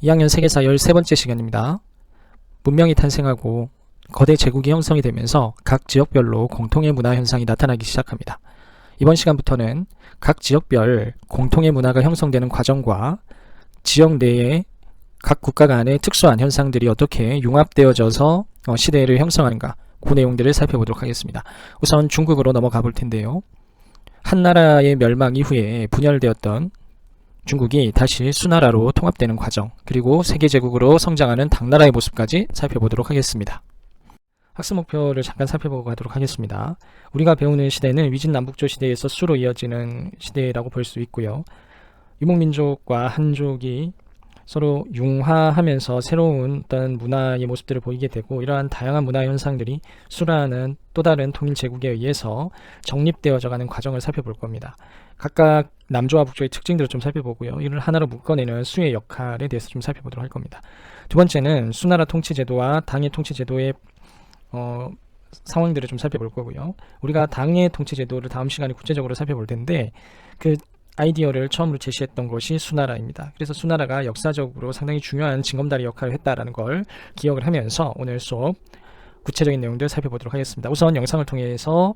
2학년 세계사 13번째 시간입니다. 문명이 탄생하고 거대 제국이 형성이 되면서 각 지역별로 공통의 문화 현상이 나타나기 시작합니다. 이번 시간부터는 각 지역별 공통의 문화가 형성되는 과정과 지역 내에 각 국가 간의 특수한 현상들이 어떻게 융합되어져서 시대를 형성하는가, 그 내용들을 살펴보도록 하겠습니다. 우선 중국으로 넘어가 볼 텐데요. 한 나라의 멸망 이후에 분열되었던 중국이 다시 수나라로 통합되는 과정, 그리고 세계제국으로 성장하는 당나라의 모습까지 살펴보도록 하겠습니다. 학습 목표를 잠깐 살펴보고 가도록 하겠습니다. 우리가 배우는 시대는 위진남북조 시대에서 수로 이어지는 시대라고 볼 수 있고요. 유목민족과 한족이 서로 융화하면서 새로운 어떤 문화의 모습들을 보이게 되고, 이러한 다양한 문화 현상들이 수라는 또 다른 통일제국에 의해서 정립되어져가는 과정을 살펴볼 겁니다. 각각 남조와 북조의 특징들을 좀 살펴보고요. 이를 하나로 묶어내는 수의 역할에 대해서 좀 살펴보도록 할 겁니다. 두 번째는 수나라 통치제도와 당의 통치제도의 상황들을 좀 살펴볼 거고요. 우리가 당의 통치제도를 다음 시간에 구체적으로 살펴볼 텐데, 그 아이디어를 처음으로 제시했던 것이 수나라입니다. 그래서 수나라가 역사적으로 상당히 중요한 징검다리 역할을 했다라는 걸 기억을 하면서 오늘 수업 구체적인 내용들 살펴보도록 하겠습니다. 우선 영상을 통해서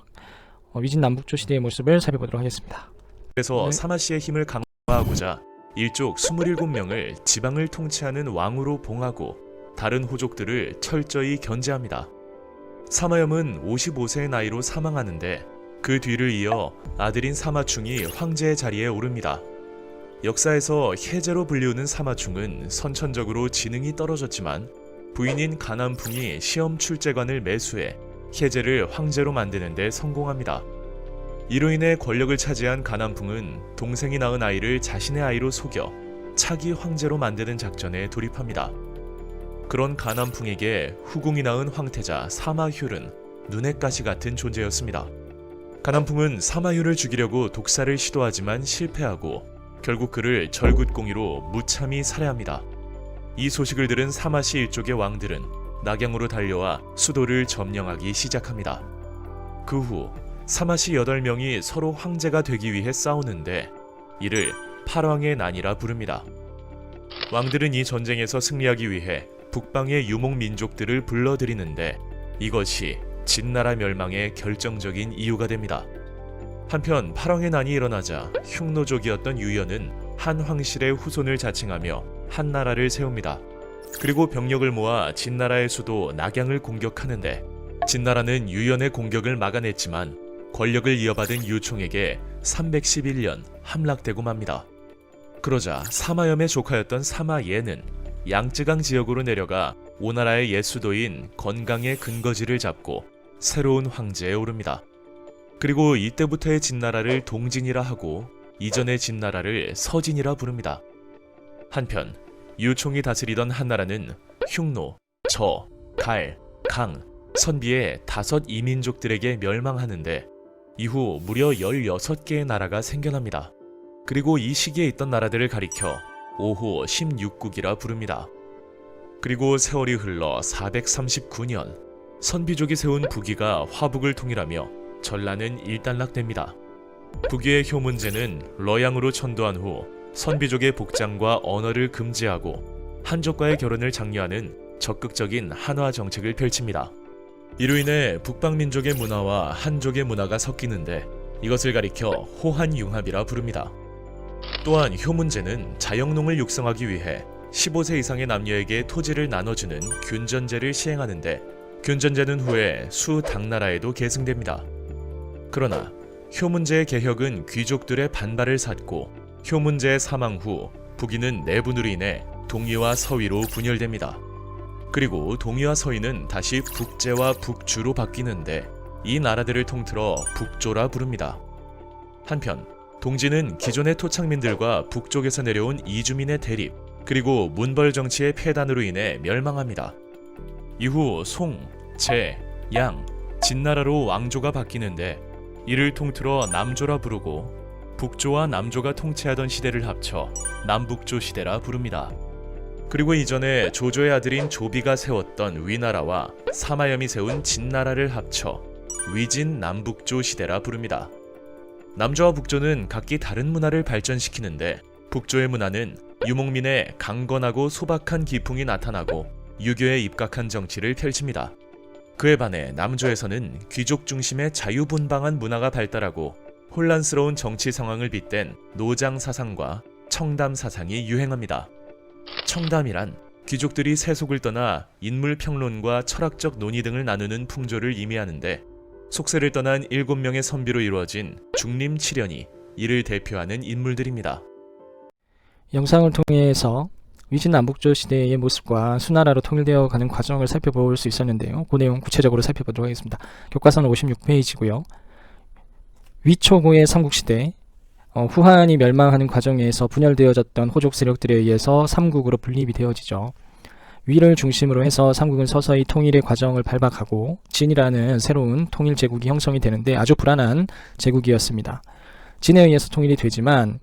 위진남북조 시대의 모습을 살펴보도록 하겠습니다. 그래서 사마씨의 힘을 강화하고자 일족 27명을 지방을 통치하는 왕으로 봉하고 다른 호족들을 철저히 견제합니다. 사마염은 55세의 나이로 사망하는데 그 뒤를 이어 아들인 사마충이 황제의 자리에 오릅니다. 역사에서 혜제로 불리우는 사마충은 선천적으로 지능이 떨어졌지만 부인인 가난풍이 시험 출제관을 매수해 혜제를 황제로 만드는 데 성공합니다. 이로 인해 권력을 차지한 가난풍은 동생이 낳은 아이를 자신의 아이로 속여 차기 황제로 만드는 작전에 돌입합니다. 그런 가난풍에게 후궁이 낳은 황태자 사마휴는 눈의 가시 같은 존재였습니다. 가난풍은 사마휴를 죽이려고 독살을 시도하지만 실패하고 결국 그를 절굿공이로 무참히 살해합니다. 이 소식을 들은 사마씨 일족의 왕들은 낙양으로 달려와 수도를 점령하기 시작합니다. 그 후 사마씨 8명이 서로 황제가 되기 위해 싸우는데 이를 팔왕의 난이라 부릅니다. 왕들은 이 전쟁에서 승리하기 위해 북방의 유목민족들을 불러들이는데 이것이 진나라 멸망의 결정적인 이유가 됩니다. 한편 팔왕의 난이 일어나자 흉노족이었던 유연은 한 황실의 후손을 자칭하며 한 나라를 세웁니다. 그리고 병력을 모아 진나라의 수도 낙양을 공격하는데 진나라는 유연의 공격을 막아냈지만 권력을 이어받은 유총에게 311년 함락되고 맙니다. 그러자 사마염의 조카였던 사마예는 양쯔강 지역으로 내려가 오나라의 옛수도인 건강의 근거지를 잡고 새로운 황제에 오릅니다. 그리고 이때부터의 진나라를 동진이라 하고 이전의 진나라를 서진이라 부릅니다. 한편 유총이 다스리던 한나라는 흉노, 저, 갈, 강, 선비의 5 이민족들에게 멸망하는데 이후 무려 16개의 나라가 생겨납니다. 그리고 이 시기에 있던 나라들을 가리켜 오후 16국이라 부릅니다. 그리고 세월이 흘러 439년 선비족이 세운 부귀가 화북을 통일하며 전라는 일단락됩니다. 부귀의 효문제는 러양으로 천도한 후 선비족의 복장과 언어를 금지하고 한족과의 결혼을 장려하는 적극적인 한화 정책을 펼칩니다. 이로 인해 북방민족의 문화와 한족의 문화가 섞이는데 이것을 가리켜 호한융합이라 부릅니다. 또한 효문제는 자영농을 육성하기 위해 15세 이상의 남녀에게 토지를 나눠주는 균전제를 시행하는데 균전제는 후에 수당나라에도 계승됩니다. 그러나 효문제의 개혁은 귀족들의 반발을 샀고 효문제의 사망 후 부귀는 내분으로 인해 동위와 서위로 분열됩니다. 그리고 동위와 서위는 다시 북제와 북주로 바뀌는데 이 나라들을 통틀어 북조라 부릅니다. 한편 동진은 기존의 토착민들과 북쪽에서 내려온 이주민의 대립, 그리고 문벌 정치의 폐단으로 인해 멸망합니다. 이후 송, 제, 양, 진나라로 왕조가 바뀌는데 이를 통틀어 남조라 부르고 북조와 남조가 통치하던 시대를 합쳐 남북조 시대라 부릅니다. 그리고 이전에 조조의 아들인 조비가 세웠던 위나라와 사마염이 세운 진나라를 합쳐 위진 남북조 시대라 부릅니다. 남조와 북조는 각기 다른 문화를 발전시키는데 북조의 문화는 유목민의 강건하고 소박한 기풍이 나타나고 유교에 입각한 정치를 펼칩니다. 그에 반해 남조에서는 귀족 중심의 자유분방한 문화가 발달하고 혼란스러운 정치 상황을 빗댄 노장 사상과 청담 사상이 유행합니다. 청담이란 귀족들이 세속을 떠나 인물 평론과 철학적 논의 등을 나누는 풍조를 의미하는데, 속세를 떠난 7명의 선비로 이루어진 중림 7연이 이를 대표하는 인물들입니다. 영상을 통해서 위진 남북조 시대의 모습과 수나라로 통일되어 가는 과정을 살펴볼 수 있었는데요. 그 내용 구체적으로 살펴보도록 하겠습니다. 교과서는 56페이지고요. 위초고의 삼국시대, 후한이 멸망하는 과정에서 분열되어졌던 호족 세력들에 의해서 삼국으로 분립이 되어지죠. 위를 중심으로 해서 삼국은 서서히 통일의 과정을 밟아가고 진이라는 새로운 통일 제국이 형성이 되는데 아주 불안한 제국이었습니다. 진에 의해서 통일이 되지만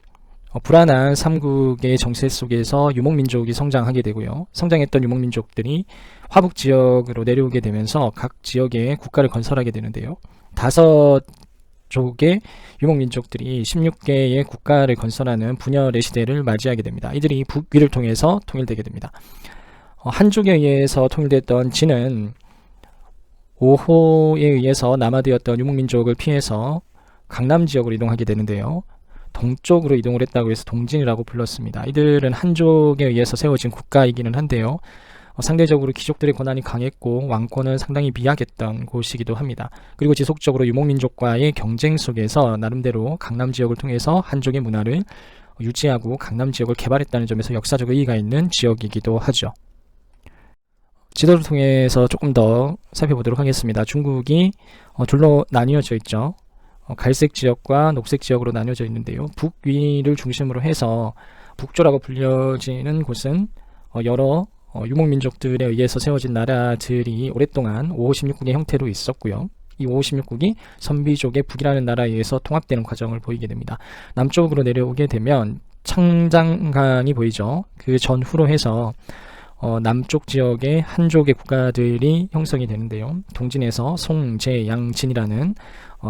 불안한 삼국의 정세 속에서 유목민족이 성장하게 되고요. 성장했던 유목민족들이 화북 지역으로 내려오게 되면서 각 지역에 국가를 건설하게 되는데요. 5족의 유목민족들이 16개의 국가를 건설하는 분열의 시대를 맞이하게 됩니다. 이들이 북위를 통해서 통일되게 됩니다. 한족에 의해서 통일됐던 진은 5호에 의해서 남하되었던 유목민족을 피해서 강남 지역으로 이동하게 되는데요. 동쪽으로 이동을 했다고 해서 동진이라고 불렀습니다. 이들은 한족에 의해서 세워진 국가이기는 한데요. 상대적으로 귀족들의 권한이 강했고 왕권은 상당히 미약했던 곳이기도 합니다. 그리고 지속적으로 유목민족과의 경쟁 속에서 나름대로 강남 지역을 통해서 한족의 문화를 유지하고 강남 지역을 개발했다는 점에서 역사적 의의가 있는 지역이기도 하죠. 지도를 통해서 조금 더 살펴보도록 하겠습니다. 중국이 둘로 나뉘어져 있죠. 갈색 지역과 녹색 지역으로 나뉘어져 있는데요. 북위를 중심으로 해서 북조라고 불려지는 곳은 여러 유목민족들에 의해서 세워진 나라들이 오랫동안 5호 16국의 형태로 있었고요. 이 5호 16국이 선비족의 북이라는 나라에 의해서 통합되는 과정을 보이게 됩니다. 남쪽으로 내려오게 되면 창장강이 보이죠. 그 전후로 해서 남쪽 지역의 한족의 국가들이 형성이 되는데요. 동진에서 송, 제, 양, 진이라는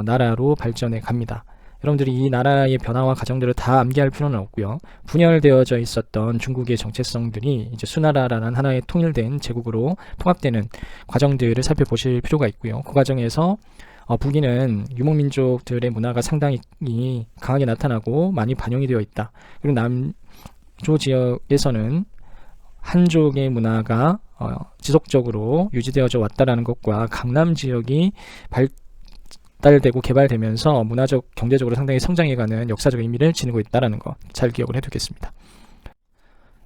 나라로 발전해 갑니다. 여러분들이 이 나라의 변화와 과정들을 다 암기할 필요는 없고요. 분열되어져 있었던 중국의 정체성들이 이제 수나라라는 하나의 통일된 제국으로 통합되는 과정들을 살펴보실 필요가 있고요. 그 과정에서 북위는 유목민족들의 문화가 상당히 강하게 나타나고 많이 반영이 되어 있다. 그리고 남조 지역에서는 한족의 문화가 지속적으로 유지되어져 왔다라는 것과 강남 지역이 발달되고 개발되면서 문화적, 경제적으로 상당히 성장해가는 역사적 의미를 지니고 있다는 거 잘 기억을 해두겠습니다.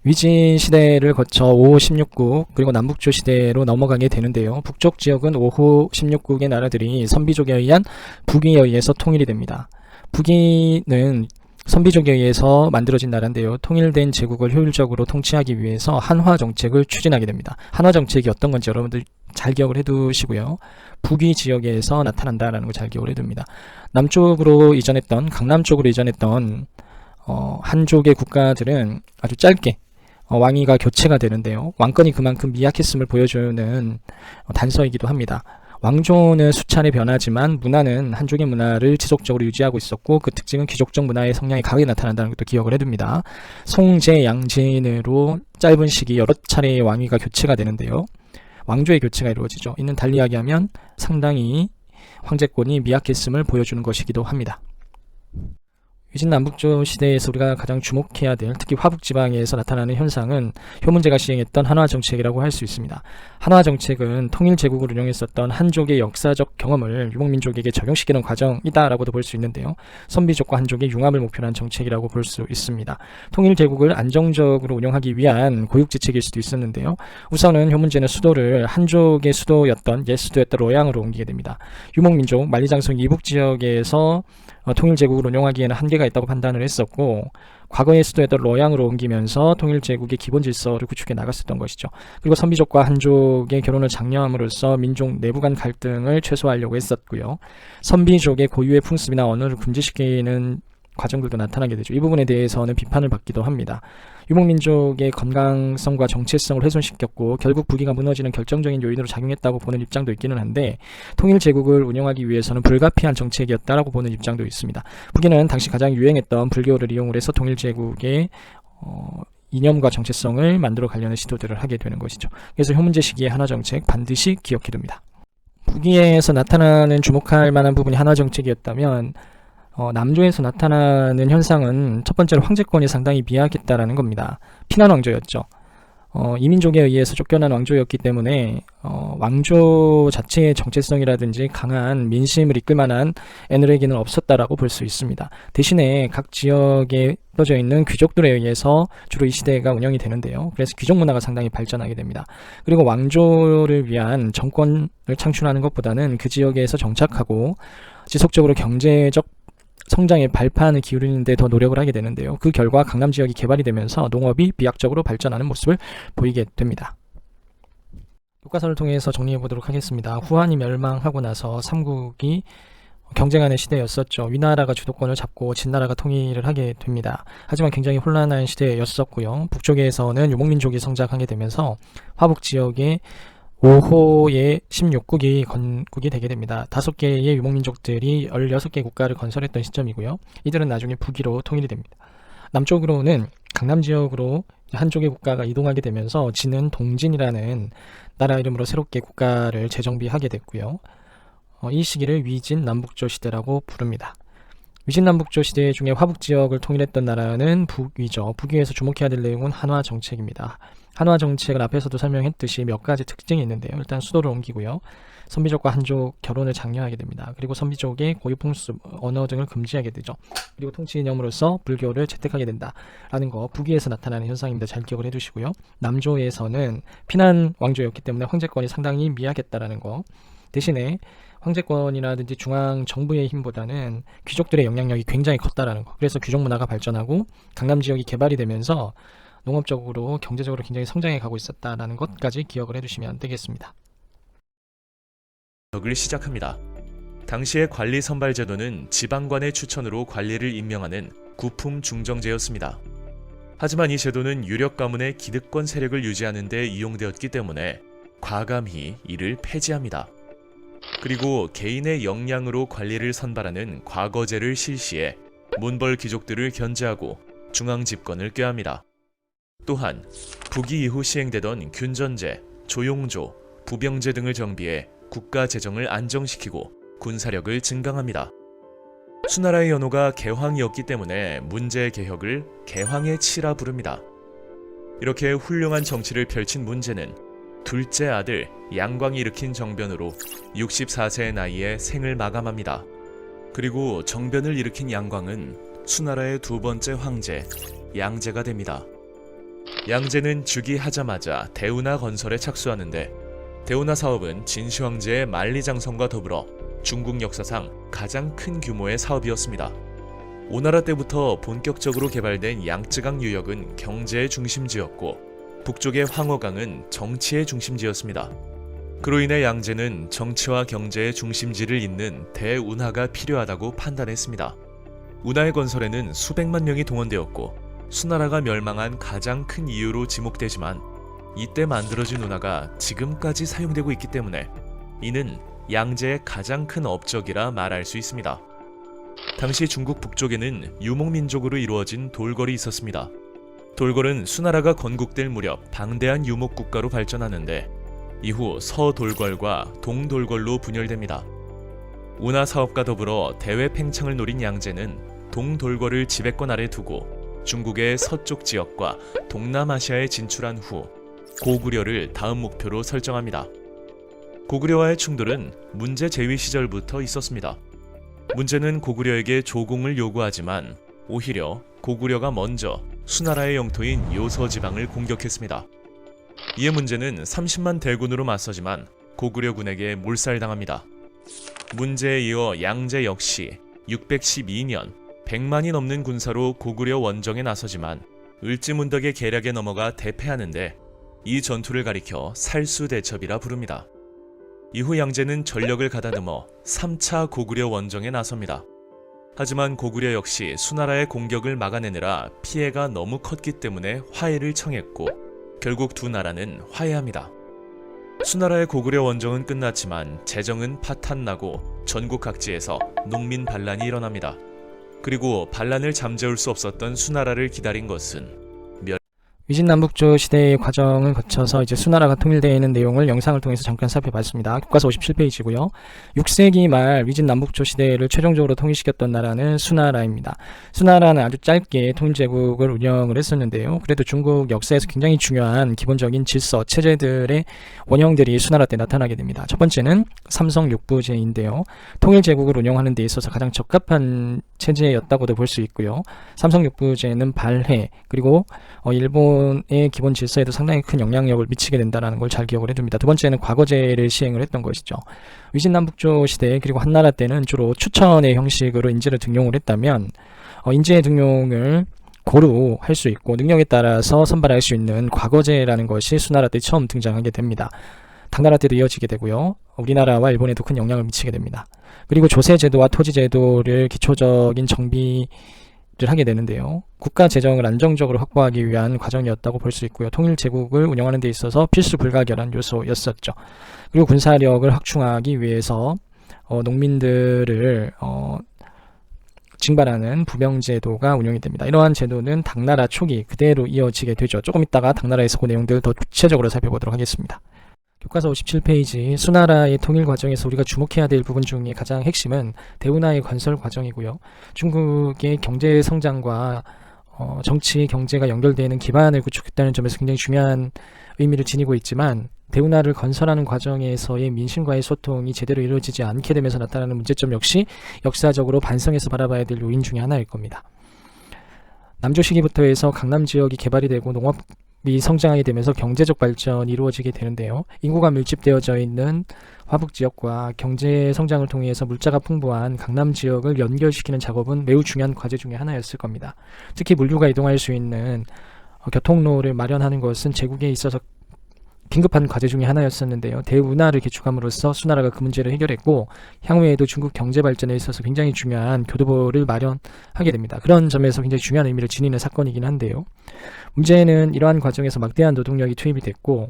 위진 시대를 거쳐 5호 16국 그리고 남북조 시대로 넘어가게 되는데요. 북쪽 지역은 5호 16국의 나라들이 선비족에 의한 북위에 의해서 통일이 됩니다. 북위는 선비족에 의해서 만들어진 나라인데요. 통일된 제국을 효율적으로 통치하기 위해서 한화 정책을 추진하게 됩니다. 한화 정책이 어떤 건지 여러분들 잘 기억을 해두시고요. 북위 지역에서 나타난다라는 걸 잘 기억을 해둡니다. 남쪽으로 이전했던, 강남 쪽으로 이전했던 한족의 국가들은 아주 짧게 왕위가 교체가 되는데요. 왕권이 그만큼 미약했음을 보여주는 단서이기도 합니다. 왕조는 수차례 변하지만 문화는 한족의 문화를 지속적으로 유지하고 있었고 그 특징은 귀족적 문화의 성향이 강하게 나타난다는 것도 기억을 해둡니다. 송제, 양진으로 짧은 시기 여러 차례의 왕위가 교체가 되는데요. 왕조의 교체가 이루어지죠. 이는 달리 이야기하면 상당히 황제권이 미약했음을 보여주는 것이기도 합니다. 위진 남북조 시대에서 우리가 가장 주목해야 될, 특히 화북지방에서 나타나는 현상은 효문제가 시행했던 한화 정책이라고 할 수 있습니다. 한화 정책은 통일 제국을 운영했었던 한족의 역사적 경험을 유목민족에게 적용시키는 과정이다라고도 볼 수 있는데요. 선비족과 한족의 융합을 목표로 한 정책이라고 볼 수 있습니다. 통일 제국을 안정적으로 운영하기 위한 고육지책일 수도 있었는데요. 우선은 효문제는 수도를 한족의 수도였던 옛 수도였던 로양으로 옮기게 됩니다. 유목민족 만리장성 이북 지역에서 통일 제국을 운영하기에는 한계가 있다고 판단을 했었고 과거의 수도였던 로양으로 옮기면서 통일 제국의 기본 질서를 구축해 나갔었던 것이죠. 그리고 선비족과 한족의 결혼을 장려함으로써 민족 내부 간 갈등을 최소화하려고 했었고요. 선비족의 고유의 풍습이나 언어를 금지시키는 과정들도 나타나게 되죠. 이 부분에 대해서는 비판을 받기도 합니다. 유목민족의 건강성과 정체성을 훼손시켰고 결국 북위가 무너지는 결정적인 요인으로 작용했다고 보는 입장도 있기는 한데 통일 제국을 운영하기 위해서는 불가피한 정책이었다라고 보는 입장도 있습니다. 북위는 당시 가장 유행했던 불교를 이용을 해서 통일 제국의 이념과 정체성을 만들어 가려는 시도들을 하게 되는 것이죠. 그래서 현문제 시기의 한화 정책 반드시 기억해둡니다. 북위에서 나타나는 주목할 만한 부분이 한화 정책이었다면 남조에서 나타나는 현상은 첫 번째로 황제권이 상당히 미약했다라는 겁니다. 피난 왕조였죠. 이민족에 의해서 쫓겨난 왕조였기 때문에 왕조 자체의 정체성이라든지 강한 민심을 이끌 만한 에너지는 없었다라고 볼 수 있습니다. 대신에 각 지역에 흩어져 있는 귀족들에 의해서 주로 이 시대가 운영이 되는데요. 그래서 귀족 문화가 상당히 발전하게 됩니다. 그리고 왕조를 위한 정권을 창출하는 것보다는 그 지역에서 정착하고 지속적으로 경제적 성장의 발판을 기울이는 데 더 노력을 하게 되는데요. 그 결과 강남 지역이 개발이 되면서 농업이 비약적으로 발전하는 모습을 보이게 됩니다. 교과서를 통해서 정리해 보도록 하겠습니다. 후한이 멸망하고 나서 삼국이 경쟁하는 시대였었죠. 위나라가 주도권을 잡고 진나라가 통일을 하게 됩니다. 하지만 굉장히 혼란한 시대였었고요. 북쪽에서는 유목민족이 성장하게 되면서 화북 지역에 5호의 16국이 건국이 되게 됩니다. 5개의 유목민족들이 16개 국가를 건설했던 시점이고요. 이들은 나중에 북위로 통일이 됩니다. 남쪽으로는 강남 지역으로 한쪽의 국가가 이동하게 되면서 진은 동진이라는 나라 이름으로 새롭게 국가를 재정비하게 됐고요. 이 시기를 위진 남북조 시대라고 부릅니다. 위진 남북조 시대 중에 화북 지역을 통일했던 나라는 북위죠. 북위에서 주목해야 될 내용은 한화 정책입니다. 한화 정책은 앞에서도 설명했듯이 몇 가지 특징이 있는데요. 일단 수도를 옮기고요. 선비족과 한족 결혼을 장려하게 됩니다. 그리고 선비족의 고유 풍습, 언어 등을 금지하게 되죠. 그리고 통치 이념으로서 불교를 채택하게 된다라는 거 북위에서 나타나는 현상입니다. 잘 기억을 해두시고요. 남조에서는 피난 왕조였기 때문에 황제권이 상당히 미약했다라는 거. 대신에 황제권이라든지 중앙 정부의 힘보다는 귀족들의 영향력이 굉장히 컸다라는 거. 그래서 귀족 문화가 발전하고 강남 지역이 개발이 되면서 농업적으로 경제적으로 굉장히 성장해 가고 있었다라는 것까지 기억을 해두시면 되겠습니다. 을 시작합니다. 당시의 관리 선발 제도는 지방관의 추천으로 관리를 임명하는 구품 중정제였습니다. 하지만 이 제도는 유력 가문의 기득권 세력을 유지하는 데 이용되었기 때문에 과감히 이를 폐지합니다. 그리고 개인의 역량으로 관리를 선발하는 과거제를 실시해 문벌 귀족들을 견제하고 중앙 집권을 꾀합니다. 또한 북위 이후 시행되던 균전제, 조용조, 부병제 등을 정비해 국가 재정을 안정시키고 군사력을 증강합니다. 수나라의 연호가 개황이었기 때문에 문제의 개혁을 개황의 치라 부릅니다. 이렇게 훌륭한 정치를 펼친 문제는 둘째 아들 양광이 일으킨 정변으로 64세의 나이에 생을 마감합니다. 그리고 정변을 일으킨 양광은 수나라의 두 번째 황제 양제가 됩니다. 양제는 즉위하자마자 대운하 건설에 착수하는데 대운하 사업은 진시 황제의 만리장성과 더불어 중국 역사상 가장 큰 규모의 사업이었습니다. 오나라 때부터 본격적으로 개발된 양쯔강 유역은 경제의 중심지였고 북쪽의 황허강은 정치의 중심지였습니다. 그로 인해 양제는 정치와 경제의 중심지를 잇는 대운하가 필요하다고 판단했습니다. 운하의 건설에는 수백만 명이 동원되었고 수나라가 멸망한 가장 큰 이유로 지목되지만 이때 만들어진 운하가 지금까지 사용되고 있기 때문에 이는 양제의 가장 큰 업적이라 말할 수 있습니다. 당시 중국 북쪽에는 유목민족으로 이루어진 돌궐이 있었습니다. 돌궐은 수나라가 건국될 무렵 방대한 유목국가로 발전하는데 이후 서돌궐과 동돌궐로 분열됩니다. 운하 사업과 더불어 대외 팽창을 노린 양제는 동돌궐을 지배권 아래 두고 중국의 서쪽 지역과 동남아시아에 진출한 후 고구려를 다음 목표로 설정합니다. 고구려와의 충돌은 문제 재위 시절부터 있었습니다. 문제는 고구려에게 조공을 요구하지만 오히려 고구려가 먼저 수나라의 영토인 요서 지방을 공격했습니다. 이에 문제는 30만 대군으로 맞서지만 고구려군에게 몰살당합니다. 문제에 이어 양제 역시 612년 100만이 넘는 군사로 고구려 원정에 나서지만 을지문덕의 계략에 넘어가 대패하는데 이 전투를 가리켜 살수대첩이라 부릅니다. 이후 양제는 전력을 가다듬어 3차 고구려 원정에 나섭니다. 하지만 고구려 역시 수나라의 공격을 막아내느라 피해가 너무 컸기 때문에 화해를 청했고 결국 두 나라는 화해합니다. 수나라의 고구려 원정은 끝났지만 재정은 파탄나고 전국 각지에서 농민 반란이 일어납니다. 그리고 반란을 잠재울 수 없었던 수나라를 기다린 것은 위진남북조 시대의 과정을 거쳐서 이제 수나라가 통일되는 내용을 영상을 통해서 잠깐 살펴봤습니다. 교과서 57페이지고요. 6세기 말 위진남북조 시대를 최종적으로 통일시켰던 나라는 수나라입니다. 수나라는 아주 짧게 통일제국을 운영을 했었는데요. 그래도 중국 역사에서 굉장히 중요한 기본적인 질서, 체제들의 원형들이 수나라 때 나타나게 됩니다. 첫 번째는 삼성육부제인데요. 통일제국을 운영하는 데 있어서 가장 적합한 체제였다고도 볼 수 있고요. 삼성육부제는 발해, 그리고 일본의 기본 질서에도 상당히 큰 영향력을 미치게 된다는 걸 잘 기억을 해둡니다. 두 번째는 과거제를 시행을 했던 것이죠. 위진남북조 시대 그리고 한나라 때는 주로 추천의 형식으로 인재를 등용을 했다면 인재 등용을 고루 할 수 있고 능력에 따라서 선발할 수 있는 과거제라는 것이 수나라 때 처음 등장하게 됩니다. 당나라 때도 이어지게 되고요. 우리나라와 일본에도 큰 영향을 미치게 됩니다. 그리고 조세제도와 토지제도를 기초적인 정비를 하게 되는데요. 국가 재정을 안정적으로 확보하기 위한 과정이었다고 볼 수 있고요. 통일제국을 운영하는 데 있어서 필수 불가결한 요소였었죠. 그리고 군사력을 확충하기 위해서 농민들을 징발하는 부병제도가 운영이 됩니다. 이러한 제도는 당나라 초기 그대로 이어지게 되죠. 조금 있다가 당나라에서 그 내용들을 더 구체적으로 살펴보도록 하겠습니다. 교과서 57페이지 수나라의 통일 과정에서 우리가 주목해야 될 부분 중에 가장 핵심은 대운하의 건설 과정이고요. 중국의 경제 성장과 정치, 경제가 연결되는 기반을 구축했다는 점에서 굉장히 중요한 의미를 지니고 있지만 대운하를 건설하는 과정에서의 민심과의 소통이 제대로 이루어지지 않게 되면서 나타나는 문제점 역시 역사적으로 반성해서 바라봐야 될 요인 중에 하나일 겁니다. 남조 시기부터 해서 강남 지역이 개발이 되고 농업이 성장하게 되면서 경제적 발전이 이루어지게 되는데요. 인구가 밀집되어져 있는 화북 지역과 경제 성장을 통해서 물자가 풍부한 강남 지역을 연결시키는 작업은 매우 중요한 과제 중에 하나였을 겁니다. 특히 물류가 이동할 수 있는 교통로를 마련하는 것은 제국에 있어서 긴급한 과제 중에 하나였었는데요. 대운하를 개축함으로써 수나라가 그 문제를 해결했고 향후에도 중국 경제 발전에 있어서 굉장히 중요한 교두보를 마련하게 됩니다. 그런 점에서 굉장히 중요한 의미를 지니는 사건이긴 한데요. 문제는 이러한 과정에서 막대한 노동력이 투입이 됐고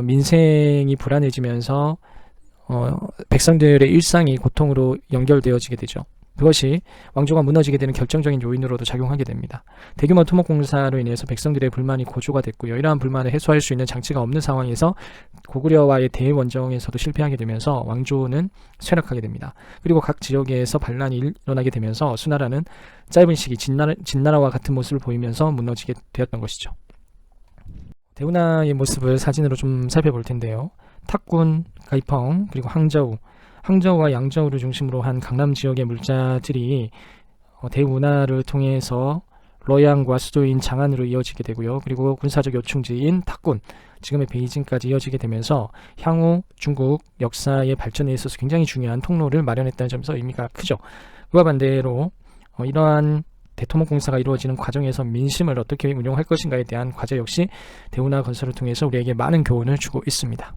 민생이 불안해지면서 백성들의 일상이 고통으로 연결되어지게 되죠. 그것이 왕조가 무너지게 되는 결정적인 요인으로도 작용하게 됩니다. 대규모 토목공사로 인해서 백성들의 불만이 고조가 됐고요. 이러한 불만을 해소할 수 있는 장치가 없는 상황에서 고구려와의 대원정에서도 실패하게 되면서 왕조는 쇠락하게 됩니다. 그리고 각 지역에서 반란이 일어나게 되면서 수나라는 짧은 시기 진나라와 같은 모습을 보이면서 무너지게 되었던 것이죠. 대운하의 모습을 사진으로 좀 살펴볼 텐데요. 탁군, 가이펑, 그리고 항저우와 양저우를 중심으로 한 강남 지역의 물자들이 대운하를 통해서 러양과 수도인 장안으로 이어지게 되고요. 그리고 군사적 요충지인 탁군, 지금의 베이징까지 이어지게 되면서 향후 중국 역사의 발전에 있어서 굉장히 중요한 통로를 마련했다는 점에서 의미가 크죠. 그와 반대로 이러한 대토목공사가 이루어지는 과정에서 민심을 어떻게 운용할 것인가에 대한 과제 역시 대운하 건설을 통해서 우리에게 많은 교훈을 주고 있습니다.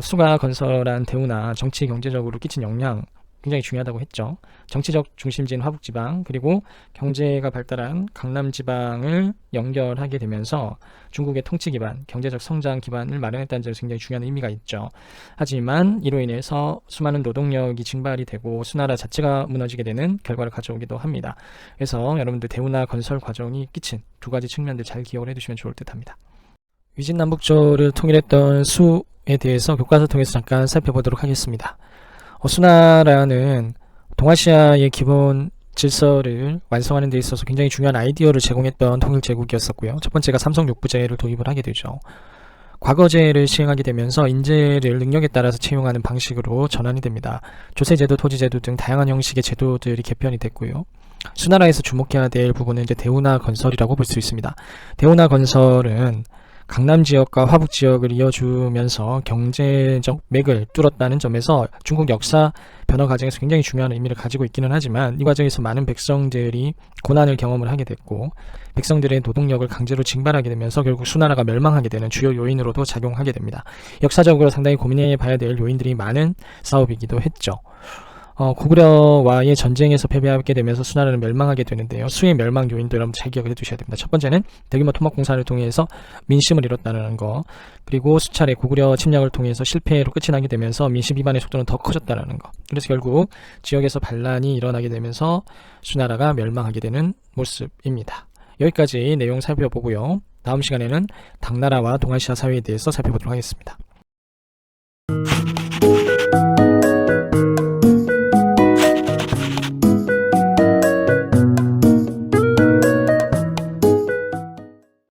수가 건설한 대운하 정치 경제적으로 끼친 영향 굉장히 중요하다고 했죠. 정치적 중심지인 화북지방 그리고 경제가 발달한 강남지방을 연결하게 되면서 중국의 통치 기반, 경제적 성장 기반을 마련했다는 점에서 굉장히 중요한 의미가 있죠. 하지만 이로 인해서 수많은 노동력이 증발이 되고 수나라 자체가 무너지게 되는 결과를 가져오기도 합니다. 그래서 여러분들 대운하 건설 과정이 끼친 두 가지 측면들 잘 기억을 해두시면 좋을 듯 합니다. 위진남북조를 통일했던 수에 대해서 교과서 통해서 잠깐 살펴보도록 하겠습니다. 수나라는 동아시아의 기본 질서를 완성하는 데 있어서 굉장히 중요한 아이디어를 제공했던 통일제국이었었고요. 첫 번째가 삼성육부제를 도입을 하게 되죠. 과거제를 시행하게 되면서 인재를 능력에 따라서 채용하는 방식으로 전환이 됩니다. 조세제도, 토지제도 등 다양한 형식의 제도들이 개편이 됐고요. 수나라에서 주목해야 될 부분은 이제 대운하 건설이라고 볼 수 있습니다. 대운하 건설은 강남 지역과 화북 지역을 이어주면서 경제적 맥을 뚫었다는 점에서 중국 역사 변화 과정에서 굉장히 중요한 의미를 가지고 있기는 하지만 이 과정에서 많은 백성들이 고난을 경험을 하게 됐고 백성들의 노동력을 강제로 징발하게 되면서 결국 수나라가 멸망하게 되는 주요 요인으로도 작용하게 됩니다. 역사적으로 상당히 고민해 봐야 될 요인들이 많은 사업이기도 했죠. 고구려와의 전쟁에서 패배하게 되면서 수나라는 멸망하게 되는데요. 수의 멸망 요인도 여러분 잘 기억을 해두셔야 됩니다. 첫 번째는 대규모 토목공사를 통해서 민심을 잃었다는 거, 그리고 수차례 고구려 침략을 통해서 실패로 끝이 나게 되면서 민심 비반의 속도는 더 커졌다는 거. 그래서 결국 지역에서 반란이 일어나게 되면서 수나라가 멸망하게 되는 모습입니다. 여기까지 내용 살펴보고요. 다음 시간에는 당나라와 동아시아 사회에 대해서 살펴보도록 하겠습니다.